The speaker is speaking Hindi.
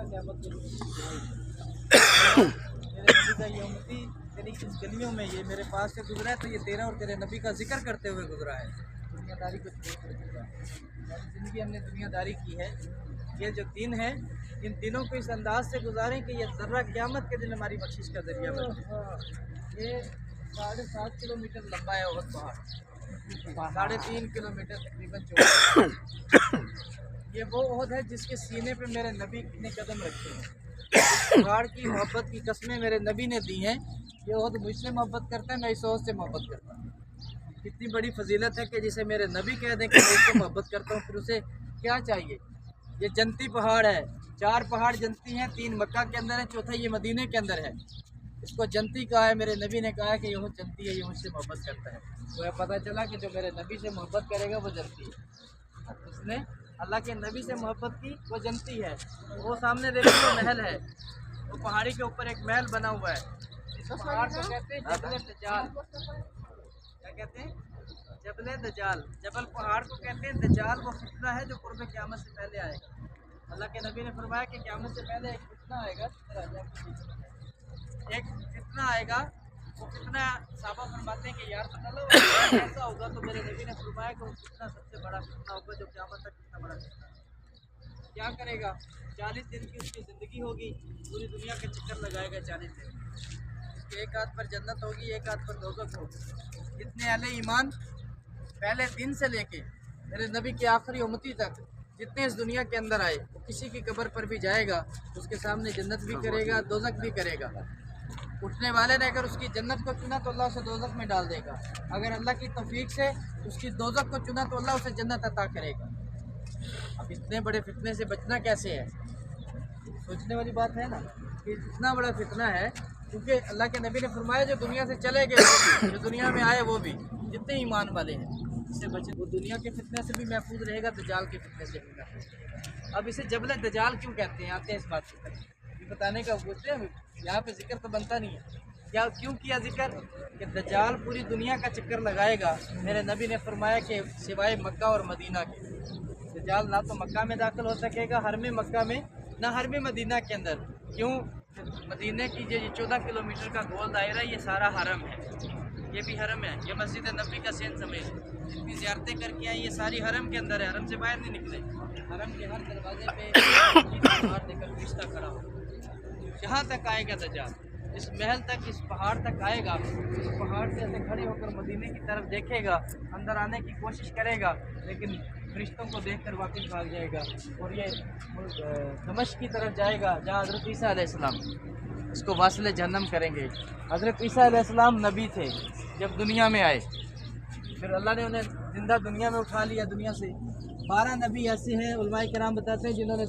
क़यामत के दिन मेरे नबी का ये उम्मती तेरी इस गलियों में ये मेरे पास से गुजरा है तो ये तेरा और तेरे नबी का जिक्र करते हुए गुजरा है। दुनियादारी को छोड़ कर गुजरा है। ज़िंदगी हमने दुनियादारी की है। ये जो दिन है इन दिनों को इस अंदाज से गुजारें कि ये ज़र्रा क़यामत के दिन हमारी बख्शिश का ज़रिया बने। ये 7.5 किलोमीटर लंबा है उहद पहाड़, 3.5 किलोमीटर तकरीबन चौड़ा। ये वो उहद है जिसके सीने पे मेरे नबी ने कदम रखे हैं। पहाड़ की मोहब्बत की कस्में मेरे नबी ने दी हैं। ये उहद मुझसे मोहब्बत करता है, मैं इस उहद से मोहब्बत करता हूँ। कितनी बड़ी फजीलत है कि जिसे मेरे नबी कह दें कि मैं इससे मोहब्बत करता हूँ, फिर उसे क्या चाहिए। ये जन्नती पहाड़ है। 4 पहाड़ जन्नती हैं, 3 मक्का के अंदर है, चौथा ये मदीने के अंदर है। इसको जन्नती कहा है। मेरे नबी ने कहा है कि यह जन्नती है, ये मुझसे मोहब्बत करता है। तो यह पता चला कि जो मेरे नबी से मोहब्बत करेगा वो जन्नती है। उसने अल्लाह के नबी से मोहब्बत की, वो जन्नती है। वो सामने देखो वो महल है, वो पहाड़ी के ऊपर एक महल बना हुआ है। इस पहाड़ को कहते हैं जबल दजाल। क्या कहते हैं? जबल दजाल। जबल पहाड़ को कहते हैं। दजाल वो फितना है जो कुर्ब क़यामत से पहले आएगा। अल्लाह के नबी ने फरमाया कि क़यामत से पहले एक फितना आएगा। एक फितना आएगा। वो फितना साहबा फरमाते हैं कि यार मतलब ऐसा होगा, तो मेरे नबी ने फरमाया कि वो फितना सबसे बड़ा फितना होगा जो क़यामत तक इतना बड़ा फितना। क्या करेगा? 40 दिन की उसकी ज़िंदगी होगी, पूरी दुनिया के चक्कर लगाएगा 40 दिन। उसके एक हाथ पर जन्नत होगी, एक हाथ पर दोज़ख होगी। जितने अहले ईमान पहले दिन से लेके मेरे नबी के आखिरी उम्मती तक जितने इस दुनिया के अंदर आए, वो किसी की कब्र पर भी जाएगा, उसके सामने जन्नत भी करेगा, दोज़ख भी करेगा। उठने वाले ने अगर उसकी जन्नत को चुना तो अल्लाह उसे दोज़ख में डाल देगा। अगर अल्लाह की तौफीक से उसकी दोज़ख को चुना तो अल्लाह उसे जन्नत अता करेगा। अब इतने बड़े फितने से बचना कैसे है? सोचने वाली बात है ना कि इतना बड़ा फितना है, क्योंकि अल्लाह के नबी ने फरमाया जो दुनिया से चले गए, जो दुनिया में आए वो भी, जितने ईमान वाले हैं, इससे बचे वो दुनिया के फितने से भी महफूज रहेगा, दजाल के फितने से भी महफूज रहेगा। अब इसे जबल दजाल क्यों कहते हैं? आते हैं इस बात की तरफ। ये बताने का पूछते हैं, यहाँ पे जिक्र तो बनता नहीं है। क्या क्यों किया जिक्र? कि दजाल पूरी दुनिया का चक्कर लगाएगा। मेरे नबी ने फरमाया कि सिवाय मक्का और मदीना के, दजाल ना तो मक्का में दाखिल हो सकेगा हरम मक्का में, ना हरम मदीना के अंदर। क्यों? मदीने की जो 14 किलोमीटर का गोल दायरा, ये सारा हरम है, ये भी हरम है। ये मस्जिद नबी का सेन समझ, जितनी ज़ियारतें करके आई ये सारी हरम के अंदर है, हरम से बाहर नहीं निकले। हरम के हर दरवाजे पे बाहर देकर फरिश्ता खड़ा हो। जहाँ तक आएगा दजाल, इस महल तक, इस पहाड़ तक आएगा। इस पहाड़ से ऐसे खड़े होकर मदीने की तरफ देखेगा, अंदर आने की कोशिश करेगा, लेकिन फरिश्तों को देखकर वापस भाग जाएगा और ये दमिश्क की तरफ जाएगा, जहाँ हज़रत ईसा अलैहिस्सलाम इसको वासिले जहन्नम करेंगे। हज़रत ईसा अलैहिस्सलाम नबी थे जब दुनिया में आए, फिर अल्लाह ने उन्हें जिंदा दुनिया में उठा लिया। दुनिया से 12 नबी ऐसे हैं, उलमाए किराम बताते हैं, जिन्होंने